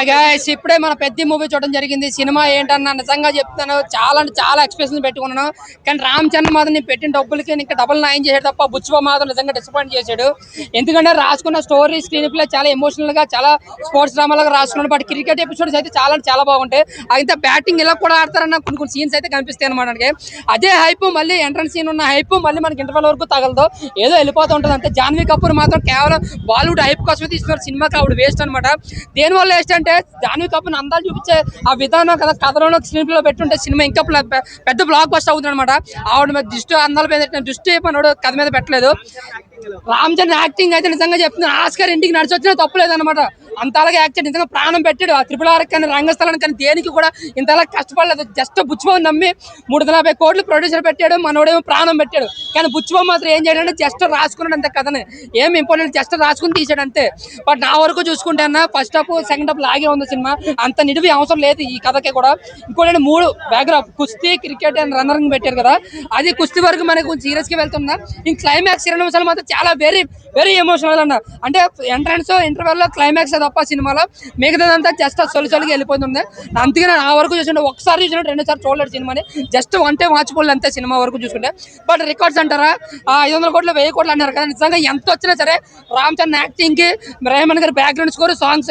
Guys ఇప్పుడే మన పెద్ద మూవీ చూడడం జరిగింది. సినిమా ఏంటన్నా నిజంగా చెప్తాను, చాలా అంటే చాలా ఎక్స్ప్రెషన్ పెట్టుకున్నాను. కానీ రామ్ చరణ్ మాత్రం నేను పెట్టిన డబ్బులకి ఇంకా డబుల్ 9 చేశాడు తప్ప బుచ్చిబా మాత్రం నిజంగా డిసప్పాయింట్ చేశాడు. ఎందుకంటే రాసుకున్న స్టోరీ స్క్రీన్ ప్లే చాలా ఎమోషనల్ గా, చాలా స్పోర్ట్స్ డ్రామా లాగా రాసుకున్నాడు. బట్ క్రికెట్ ఎపిసోడ్స్ అయితే చాలా అంటే చాలా బాగుంటాయి. అయితే బ్యాటింగ్ ఇలా కూడా ఆడతారన్న కొన్ని కొన్ని సీన్స్ అయితే కనిపిస్తాయి అనమాట. అదే హైప్ మళ్ళీ ఎంట్రన్స్ సీన్ ఉన్న హైప్ మళ్ళీ మనకి ఇంటర్వెల్ వరకు తగలదు, ఏదో వెళ్ళిపోతూ ఉంటుంది అంతే. జాన్వీ కపూర్ మాత్రం కేవలం బాలీవుడ్ హైప్ కోసమే తీస్తున్నారు. సినిమాకి ఆవిడ వేస్ట్ అనమాట. దేనివల్ల వేస్ట్ అంటే జాన్వీ కపూర్ అందాలు చూపించే ఆ విధానం కదా, కథలో స్క్రీన్ ప్లే పెట్టుంటే సినిమా ఇంకా పెద్ద బ్లాక్ బస్టర్ అవుతుంది అనమాట. ఆవిడ మీద దృష్టి అందాల మీద దృష్టి మనోడు కథ మీద పెట్టలేదు. రామ్ చరణ్ యాక్టింగ్ అయితే నిజంగా చెప్తున్నా, ఆస్కార్ ఇంటికి నడిచి వచ్చినా తప్పులేదు అనమాట. అంతలాగా యాక్ట్ చేసి నిజంగా ప్రాణం పెట్టాడు. ఆ త్రిపుల్ కానీ రంగస్థలానికి కానీ దేనికి కూడా ఇంతలా కష్టపడలేదు. జస్ట్ బుచ్చిబాబు నమ్మి 340 కోట్లు ప్రొడ్యూసర్ పెట్టాడు, మనోడేమో ప్రాణం పెట్టాడు. కానీ బుచ్చిబాబు మాత్రం ఏం చేయడంటే జస్ట్ రాసుకున్నాడు అంతే, కథని ఏం ఇంపార్టెంట్ జస్ట్ రాసుకుని తీసాడు అంతే. బట్ నా వరకు చూసుకుంటే అన్న ఫస్ట్ హాఫ్ సెకండ్ హాఫ్ లాగే ఉంది సినిమా. అంత నిడివి అవసరం లేదు ఈ కథకి కూడా. ఇంకోటి 3 బ్యాక్గ్రౌండ్ కుస్తీ, క్రికెట్ అండ్ రన్నరింగ్ పెట్టారు కదా, అది కుస్తీ వరకు మనకు కొంచెం సీరియస్ గా వెళ్తున్నా. ఇంక క్లైమాక్స్ 20 నిమిషాలు మాత్రం చాలా వెరీ వెరీ ఎమోషనల్ అన్న. అంటే ఎంట్రన్స్ ఇంటర్వెల్ లో క్లైమాక్స్ తప్ప సినిమాలో మిగతాదంతా జస్ట్ సొలిసొలిగా వెళ్ళిపోతుంది. అందుకని నా వరకు చూసుకుంటే ఒకసారి చూసినట్టు 2 సార్లు చూడలేదు సినిమాని. జస్ట్ వన్ టైం వాచ్బుల్ అంతే సినిమా వరకు చూసుకుంటే. బట్ రికార్డ్స్ అంటారా, 500 కోట్లు 1000 కోట్లు అన్నారు కదా, నిజంగా ఎంత వచ్చినా సరే రామ్ చరణ్ యాక్టింగ్ కి, రెహమాన్ గారి బ్యాక్గ్రౌండ్ స్కోర్, సాంగ్స్